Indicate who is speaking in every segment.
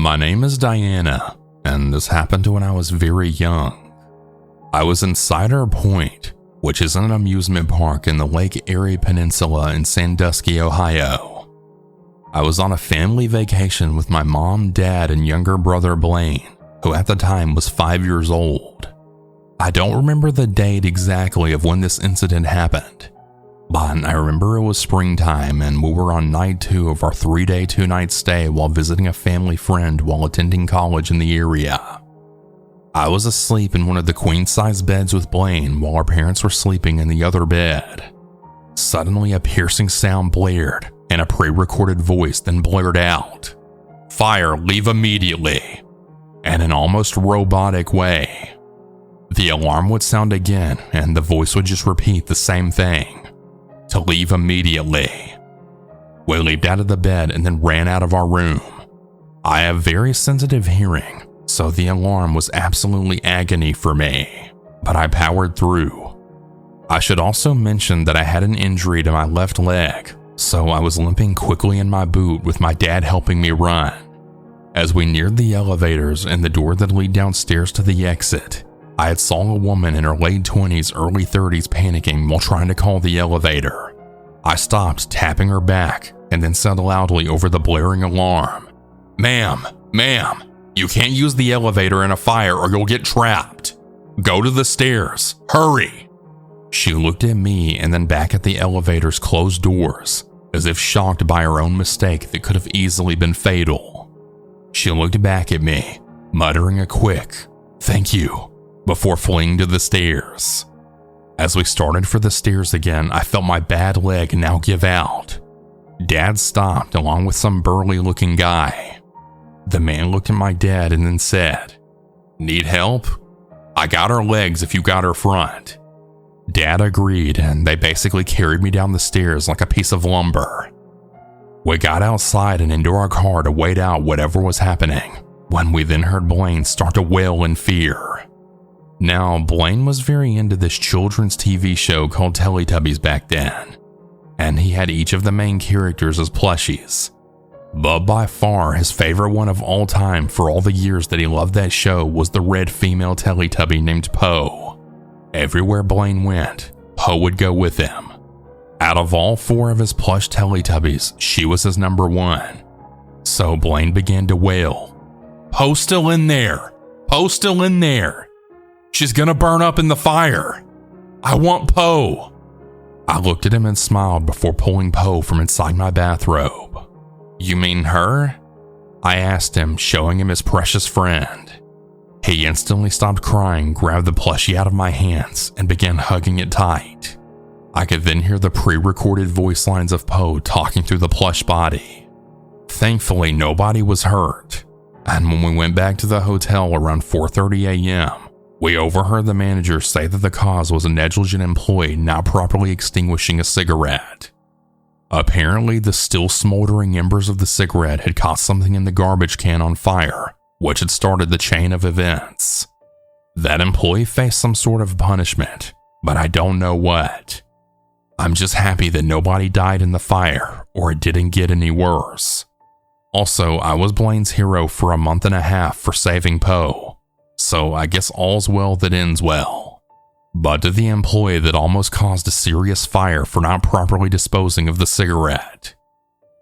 Speaker 1: My name is Diana, and this happened when I was very young. I was in Cider Point, which is an amusement park in the Lake Erie Peninsula in Sandusky, Ohio. I was on a family vacation with my mom, dad, and younger brother Blaine, who at the time was 5 years old. I don't remember the date exactly of when this incident happened, but I remember it was springtime and we were on night 2 of our 3-day, 2-night stay while visiting a family friend while attending college in the area. I was asleep in one of the queen-size beds with Blaine while our parents were sleeping in the other bed. Suddenly a piercing sound blared and a pre-recorded voice then blared out, "Fire, leave immediately," in an almost robotic way. The alarm would sound again and the voice would just repeat the same thing, to leave immediately. We leaped out of the bed and then ran out of our room. I have very sensitive hearing, so the alarm was absolutely agony for me, but I powered through. I should also mention that I had an injury to my left leg, so I was limping quickly in my boot with my dad helping me run. As we neared the elevators and the door that lead downstairs to the exit, I had saw a woman in her late 20s, early 30s panicking while trying to call the elevator. I stopped, tapping her back, and then said loudly over the blaring alarm, Ma'am, you can't use the elevator in a fire or you'll get trapped. Go to the stairs, hurry." She looked at me and then back at the elevator's closed doors, as if shocked by her own mistake that could have easily been fatal. She looked back at me, muttering a quick, "Thank you," before fleeing to the stairs. As we started for the stairs again, I felt my bad leg now give out. Dad stopped along with some burly-looking guy. The man looked at my dad and then said, "Need help? I got her legs if you got her front." Dad agreed and they basically carried me down the stairs like a piece of lumber. We got outside and into our car to wait out whatever was happening, when we then heard Blaine start to wail in fear. Now, Blaine was very into this children's TV show called Teletubbies back then, and he had each of the main characters as plushies. But by far, his favorite one of all time for all the years that he loved that show was the red female Teletubby named Poe. Everywhere Blaine went, Poe would go with him. Out of all 4 of his plush Teletubbies, she was his number 1. So Blaine began to wail, "Poe's still in there! Poe's still in there! She's gonna burn up in the fire! I want Poe!" I looked at him and smiled before pulling Poe from inside my bathrobe. "You mean her?" I asked him, showing him his precious friend. He instantly stopped crying, grabbed the plushie out of my hands, and began hugging it tight. I could then hear the pre-recorded voice lines of Poe talking through the plush body. Thankfully, nobody was hurt, and when we went back to the hotel around 4:30 a.m., we overheard the manager say that the cause was a negligent employee not properly extinguishing a cigarette. Apparently, the still smoldering embers of the cigarette had caught something in the garbage can on fire, which had started the chain of events. That employee faced some sort of punishment, but I don't know what. I'm just happy that nobody died in the fire or it didn't get any worse. Also, I was Blaine's hero for a month and a half for saving Poe, so I guess all's well that ends well. But to the employee that almost caused a serious fire for not properly disposing of the cigarette,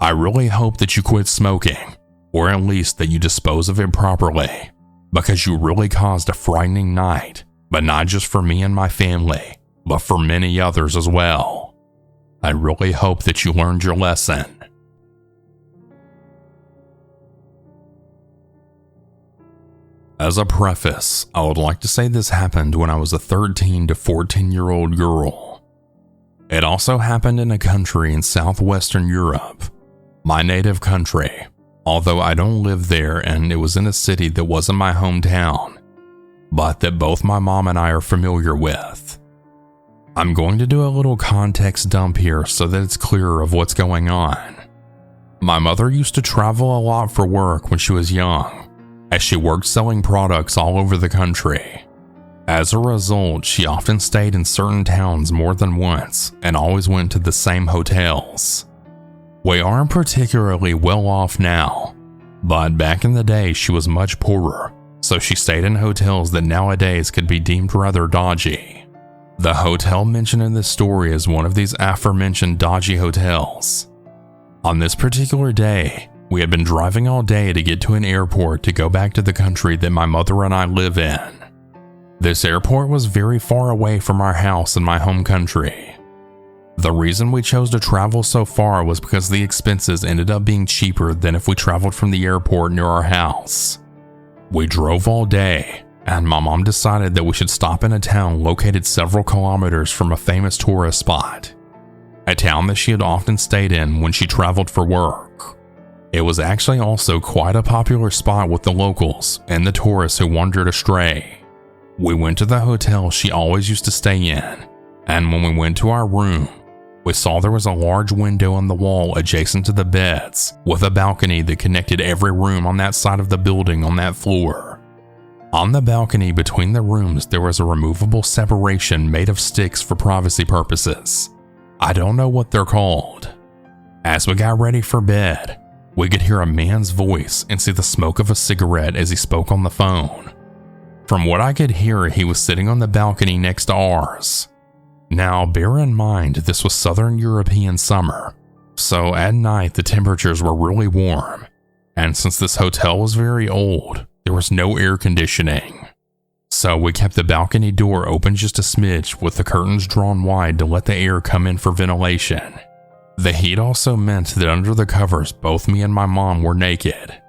Speaker 1: I really hope that you quit smoking, or at least that you dispose of it properly, because you really caused a frightening night, but not just for me and my family, but for many others as well. I really hope that you learned your lesson. As a preface, I would like to say this happened when I was a 13 to 14-year-old girl. It also happened in a country in southwestern Europe, my native country, although I don't live there and it was in a city that wasn't my hometown, but that both my mom and I are familiar with. I'm going to do a little context dump here so that it's clearer of what's going on. My mother used to travel a lot for work when she was young, as she worked selling products all over the country. As a result, she often stayed in certain towns more than once and always went to the same hotels. We aren't particularly well off now, But back in the day, she was much poorer, so she stayed in hotels that nowadays could be deemed rather dodgy. The hotel mentioned in this story is one of these aforementioned dodgy hotels. On this particular day, we had been driving all day to get to an airport to go back to the country that my mother and I live in. This airport was very far away from our house in my home country. The reason we chose to travel so far was because the expenses ended up being cheaper than if we traveled from the airport near our house. We drove all day, and my mom decided that we should stop in a town located several kilometers from a famous tourist spot, a town that she had often stayed in when she traveled for work. It was actually also quite a popular spot with the locals and the tourists who wandered astray. We went to the hotel she always used to stay in, and when we went to our room, we saw there was a large window on the wall adjacent to the beds, with a balcony that connected every room on that side of the building on that floor. On the balcony between the rooms, there was a removable separation made of sticks for privacy purposes. I don't know what they're called. As we got ready for bed, we could hear a man's voice and see the smoke of a cigarette as he spoke on the phone. From what I could hear, he was sitting on the balcony next to ours. Now, bear in mind, this was Southern European summer, so at night the temperatures were really warm, and since this hotel was very old, there was no air conditioning. So we kept the balcony door open just a smidge with the curtains drawn wide to let the air come in for ventilation. The heat also meant that under the covers, both me and my mom were naked.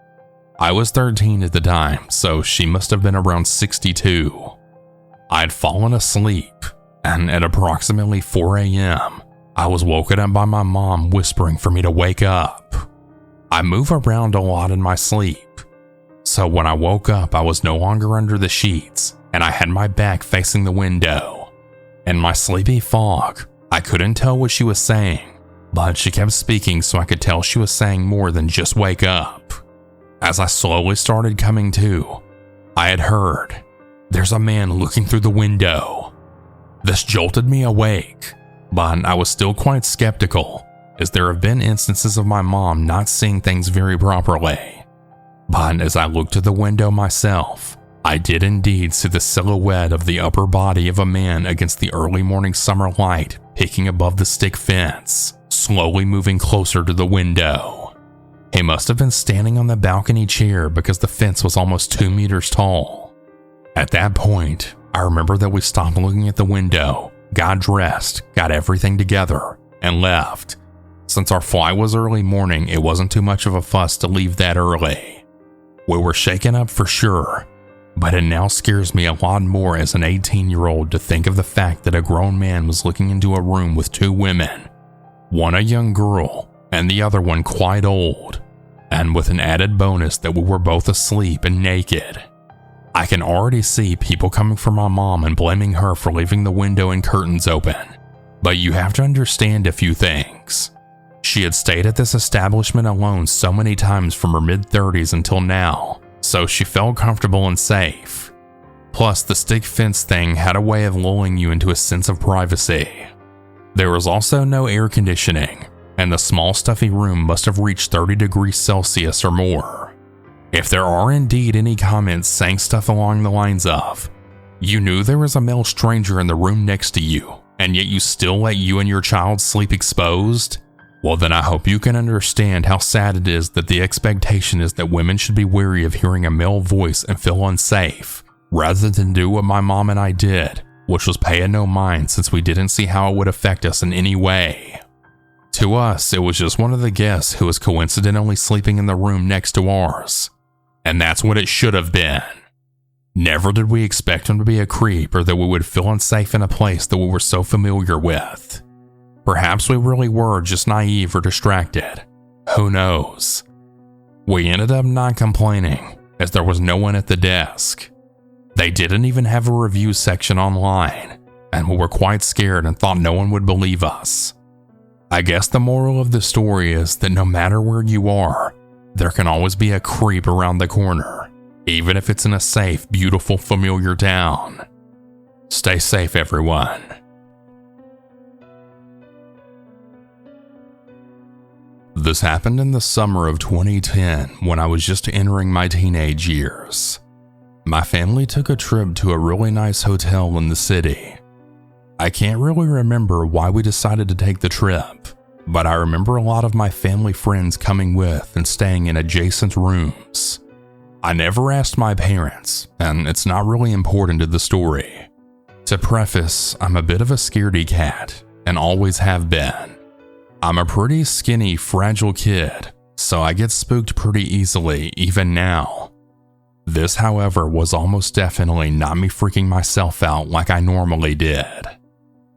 Speaker 1: I was 13 at the time, so she must have been around 62. I'd fallen asleep, and at approximately 4 a.m., I was woken up by my mom whispering for me to wake up. I move around a lot in my sleep, so when I woke up, I was no longer under the sheets, and I had my back facing the window. In my sleepy fog, I couldn't tell what she was saying, but she kept speaking so I could tell she was saying more than just wake up. As I slowly started coming to, I had heard, "There's a man looking through the window." This jolted me awake, but I was still quite skeptical, as there have been instances of my mom not seeing things very properly. But as I looked to the window myself, I did indeed see the silhouette of the upper body of a man against the early morning summer light peeking above the stick fence, slowly moving closer to the window. He must have been standing on the balcony chair because the fence was almost 2 meters tall. At that point, I remember that we stopped looking at the window, got dressed, got everything together, and left. Since our flight was early morning, it wasn't too much of a fuss to leave that early. We were shaken up for sure, but it now scares me a lot more as an 18-year-old to think of the fact that a grown man was looking into a room with 2 women, one a young girl and the other one quite old, and with an added bonus that we were both asleep and naked. I can already see people coming for my mom and blaming her for leaving the window and curtains open, but you have to understand a few things. She had stayed at this establishment alone so many times from her mid-30s until now, so she felt comfortable and safe. Plus, the stick fence thing had a way of lulling you into a sense of privacy. There was also no air conditioning, and the small stuffy room must have reached 30 degrees Celsius or more. If there are indeed any comments saying stuff along the lines of, "You knew there was a male stranger in the room next to you, and yet you still let you and your child sleep exposed," well then I hope you can understand how sad it is that the expectation is that women should be wary of hearing a male voice and feel unsafe, rather than do what my mom and I did, which was pay it no mind since we didn't see how it would affect us in any way. To us, it was just one of the guests who was coincidentally sleeping in the room next to ours. And that's what it should have been. Never did we expect him to be a creep or that we would feel unsafe in a place that we were so familiar with. Perhaps we really were just naive or distracted. Who knows? We ended up not complaining, as there was no one at the desk. They didn't even have a review section online, and we were quite scared and thought no one would believe us. I guess the moral of the story is that no matter where you are, there can always be a creep around the corner, even if it's in a safe, beautiful, familiar town. Stay safe, everyone. This happened in the summer of 2010 when I was just entering my teenage years. My family took a trip to a really nice hotel in the city. I can't really remember why we decided to take the trip, but I remember a lot of my family friends coming with and staying in adjacent rooms. I never asked my parents, and it's not really important to the story. To preface, I'm a bit of a scaredy cat, and always have been. I'm a pretty skinny, fragile kid, so I get spooked pretty easily, even now. This, however, was almost definitely not me freaking myself out like I normally did.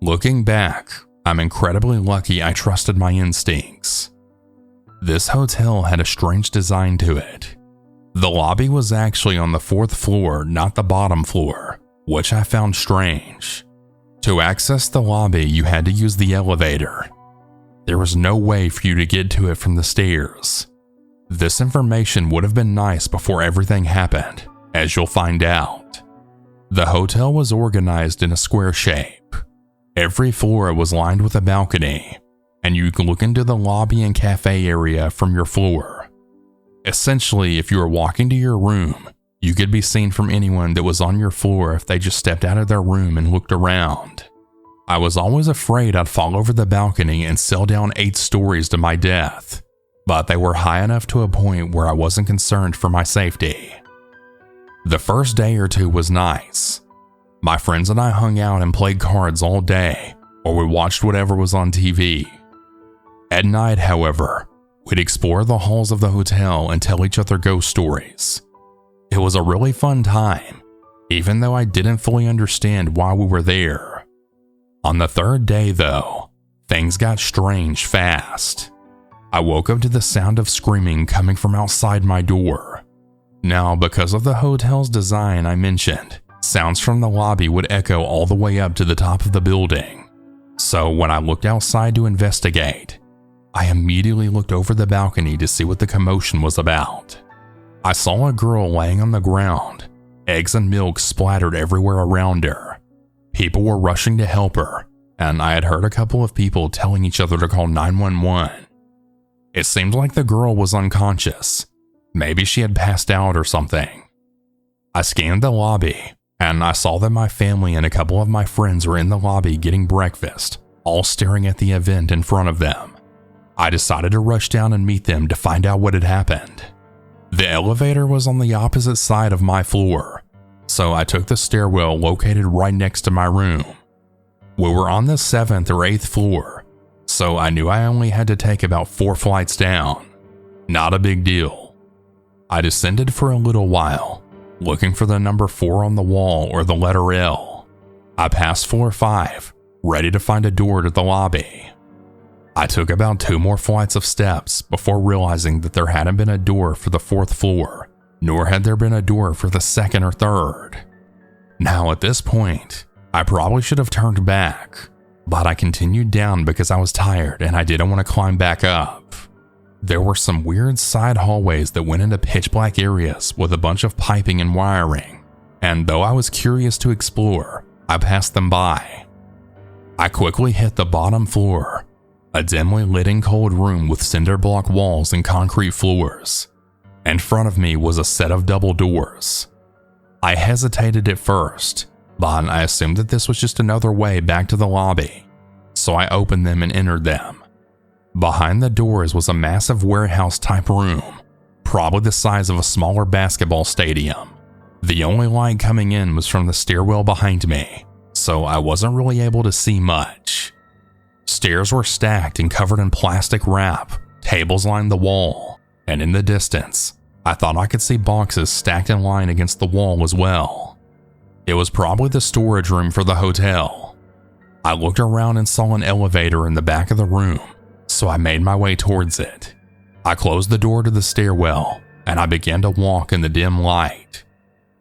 Speaker 1: Looking back, I'm incredibly lucky I trusted my instincts. This hotel had a strange design to it. The lobby was actually on the 4th floor, not the bottom floor, which I found strange. To access the lobby, you had to use the elevator. There was no way for you to get to it from the stairs. This information would have been nice before everything happened, as you'll find out. The hotel was organized in a square shape. Every floor was lined with a balcony, and you could look into the lobby and cafe area from your floor. Essentially, if you were walking to your room, you could be seen from anyone that was on your floor if they just stepped out of their room and looked around. I was always afraid I'd fall over the balcony and sail down 8 stories to my death, but they were high enough to a point where I wasn't concerned for my safety. The first day or two was nice. My friends and I hung out and played cards all day, or we watched whatever was on TV. At night, however, we'd explore the halls of the hotel and tell each other ghost stories. It was a really fun time, even though I didn't fully understand why we were there. On the 3rd day, though, things got strange fast. I woke up to the sound of screaming coming from outside my door. Now, because of the hotel's design I mentioned, sounds from the lobby would echo all the way up to the top of the building. So when I looked outside to investigate, I immediately looked over the balcony to see what the commotion was about. I saw a girl laying on the ground, eggs and milk splattered everywhere around her. People were rushing to help her, and I had heard a couple of people telling each other to call 911. It seemed like the girl was unconscious. Maybe she had passed out or something. I scanned the lobby, and I saw that my family and a couple of my friends were in the lobby getting breakfast, all staring at the event in front of them. I decided to rush down and meet them to find out what had happened. The elevator was on the opposite side of my floor, so I took the stairwell located right next to my room. We were on the 7th or 8th floor, so I knew I only had to take about 4 flights down. Not a big deal. I descended for a little while, looking for the number 4 on the wall or the letter L. I passed floor 5, ready to find a door to the lobby. I took about 2 more flights of steps before realizing that there hadn't been a door for the 4th floor, nor had there been a door for the 2nd or 3rd. Now at this point, I probably should have turned back, but I continued down because I was tired and I didn't want to climb back up. There were some weird side hallways that went into pitch black areas with a bunch of piping and wiring, and though I was curious to explore, I passed them by. I quickly hit the bottom floor, a dimly lit and cold room with cinder block walls and concrete floors. In front of me was a set of double doors. I hesitated at first, but I assumed that this was just another way back to the lobby, so I opened them and entered them. Behind the doors was a massive warehouse-type room, probably the size of a smaller basketball stadium. The only light coming in was from the stairwell behind me, so I wasn't really able to see much. Stairs were stacked and covered in plastic wrap, tables lined the wall, and in the distance, I thought I could see boxes stacked in line against the wall as well. It was probably the storage room for the hotel. I looked around and saw an elevator in the back of the room, so I made my way towards it. I closed the door to the stairwell, and I began to walk in the dim light.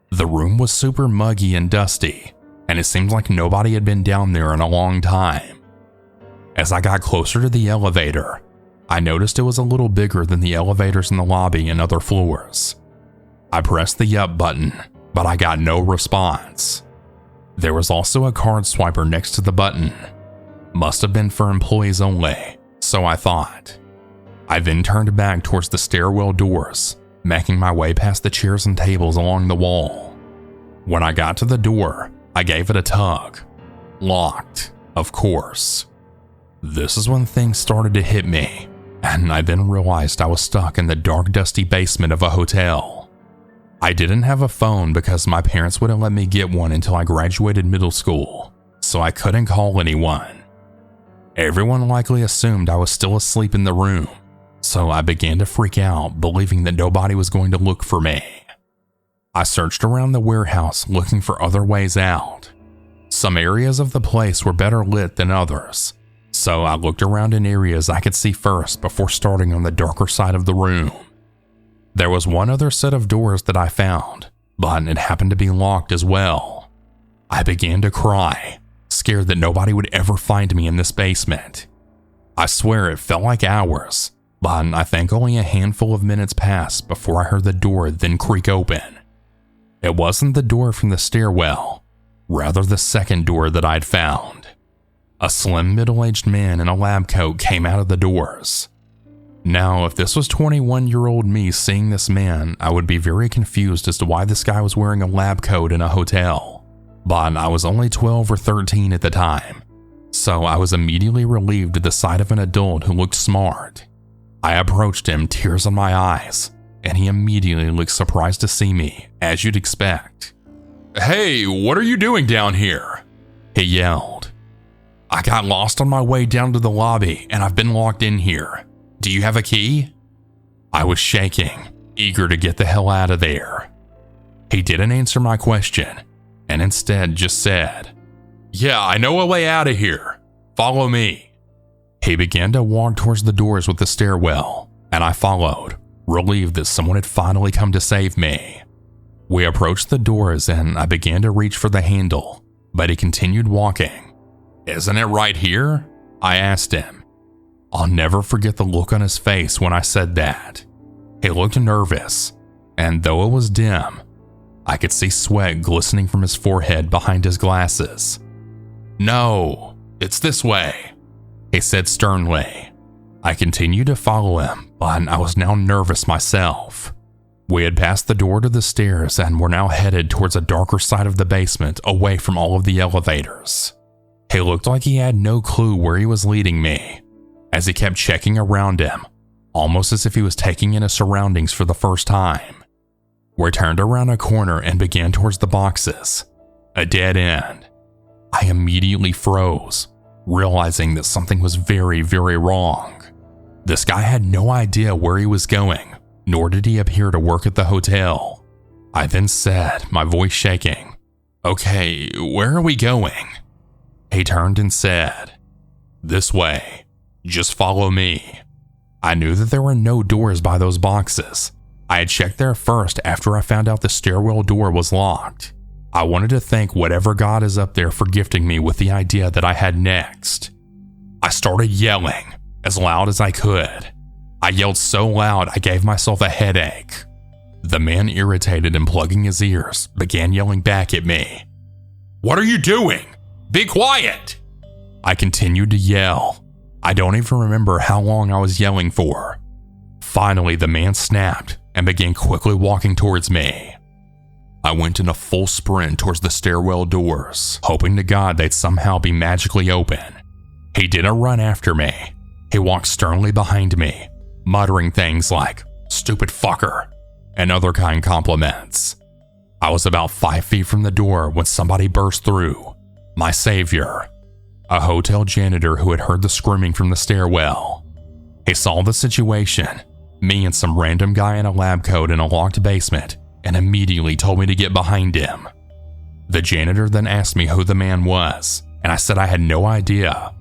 Speaker 1: The room was super muggy and dusty, and it seemed like nobody had been down there in a long time. As I got closer to the elevator, I noticed it was a little bigger than the elevators in the lobby and other floors. I pressed the up button, but I got no response. There was also a card swiper next to the button. Must have been for employees only, so I thought. I then turned back towards the stairwell doors, making my way past the chairs and tables along the wall. When I got to the door, I gave it a tug. Locked, of course. This is when things started to hit me, and I then realized I was stuck in the dark, dusty basement of a hotel. I didn't have a phone because my parents wouldn't let me get one until I graduated middle school, so I couldn't call anyone. Everyone likely assumed I was still asleep in the room, so I began to freak out, believing that nobody was going to look for me. I searched around the warehouse looking for other ways out. Some areas of the place were better lit than others, so I looked around in areas I could see first before starting on the darker side of the room. There was one other set of doors that I found, but it happened to be locked as well. I began to cry, scared that nobody would ever find me in this basement. I swear it felt like hours, but I think only a handful of minutes passed before I heard the door then creak open. It wasn't the door from the stairwell, rather the second door that I'd found. A slim middle-aged man in a lab coat came out of the doors. Now, if this was 21-year-old me seeing this man, I would be very confused as to why this guy was wearing a lab coat in a hotel. But I was only 12 or 13 at the time, so I was immediately relieved at the sight of an adult who looked smart. I approached him, tears in my eyes, and he immediately looked surprised to see me, as you'd expect. "Hey, what are you doing down here?" he yelled. "I got lost on my way down to the lobby, and I've been locked in here. Do you have a key?" I was shaking, eager to get the hell out of there. He didn't answer my question, and instead just said, "Yeah, I know a way out of here. Follow me." He began to walk towards the doors with the stairwell, and I followed, relieved that someone had finally come to save me. We approached the doors and I began to reach for the handle, but he continued walking. "Isn't it right here?" I asked him. I'll never forget the look on his face when I said that. He looked nervous, and though it was dim, I could see sweat glistening from his forehead behind his glasses. "No, it's this way," he said sternly. I continued to follow him, but I was now nervous myself. We had passed the door to the stairs and were now headed towards a darker side of the basement away from all of the elevators. He looked like he had no clue where he was leading me, as he kept checking around him, almost as if he was taking in his surroundings for the first time. We turned around a corner and began towards the boxes, a dead end. I immediately froze, realizing that something was very, very wrong. This guy had no idea where he was going, nor did he appear to work at the hotel. I then said, my voice shaking, "Okay, where are we going?" He turned and said, "This way. Just follow me." I knew that there were no doors by those boxes. I had checked there first after I found out the stairwell door was locked. I wanted to thank whatever God is up there for gifting me with the idea that I had next. I started yelling as loud as I could. I yelled so loud I gave myself a headache. The man, irritated and plugging his ears, began yelling back at me. "What are you doing? Be quiet!" I continued to yell. I don't even remember how long I was yelling for. Finally, the man snapped and began quickly walking towards me. I went in a full sprint towards the stairwell doors, hoping to God they'd somehow be magically open. He didn't run after me. He walked sternly behind me, muttering things like, "Stupid fucker," and other kind compliments. I was about 5 feet from the door when somebody burst through. My savior, a hotel janitor who had heard the screaming from the stairwell. He saw the situation, me and some random guy in a lab coat in a locked basement, and immediately told me to get behind him. The janitor then asked me who the man was, and I said I had no idea,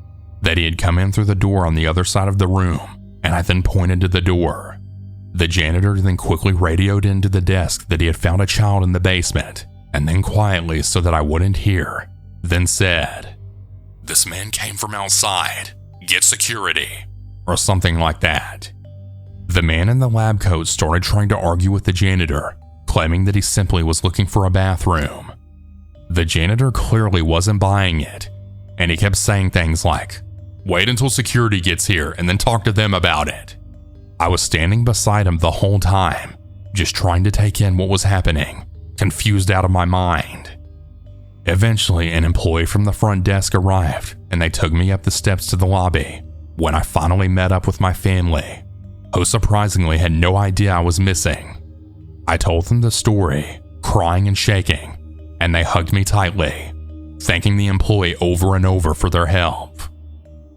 Speaker 1: that he had come in through the door on the other side of the room, and I then pointed to the door. The janitor then quickly radioed into the desk that he had found a child in the basement, and then quietly, so that I wouldn't hear, then said, "This man came from outside. Get security," or something like that. The man in the lab coat started trying to argue with the janitor, claiming that he simply was looking for a bathroom. The janitor clearly wasn't buying it, and he kept saying things like, "Wait until security gets here and then talk to them about it." I was standing beside him the whole time, just trying to take in what was happening, confused out of my mind. Eventually, an employee from the front desk arrived and they took me up the steps to the lobby when I finally met up with my family, who surprisingly had no idea I was missing. I told them the story, crying and shaking, and they hugged me tightly, thanking the employee over and over for their help.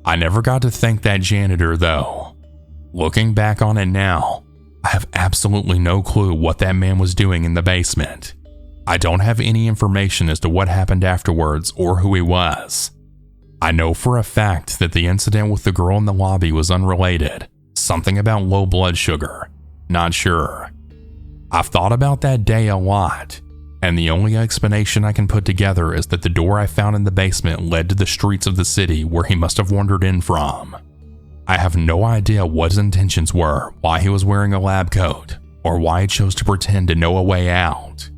Speaker 1: I never got to thank that janitor though. Looking back on it now, I have absolutely no clue what that man was doing in the basement. I don't have any information as to what happened afterwards or who he was. I know for a fact that the incident with the girl in the lobby was unrelated, something about low blood sugar, not sure. I've thought about that day a lot, and the only explanation I can put together is that the door I found in the basement led to the streets of the city where he must have wandered in from. I have no idea what his intentions were, why he was wearing a lab coat, or why he chose to pretend to know a way out.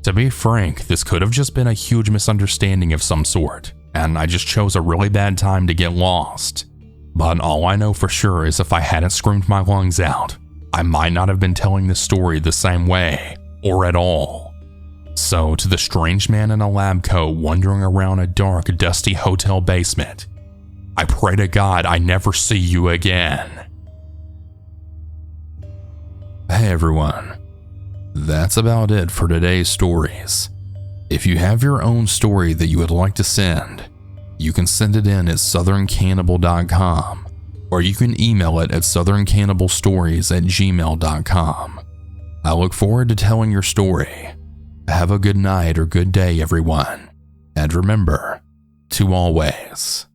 Speaker 1: To be frank, this could have just been a huge misunderstanding of some sort, and I just chose a really bad time to get lost. But all I know for sure is if I hadn't screamed my lungs out, I might not have been telling this story the same way, or at all. So to the strange man in a lab coat wandering around a dark, dusty hotel basement, I pray to God I never see you again. Hey everyone. That's about it for today's stories. If you have your own story that you would like to send, you can send it in at southerncannibal.com, or you can email it at southerncannibal.stories@gmail.com. I look forward to telling your story. Have a good night or good day, everyone. And remember to always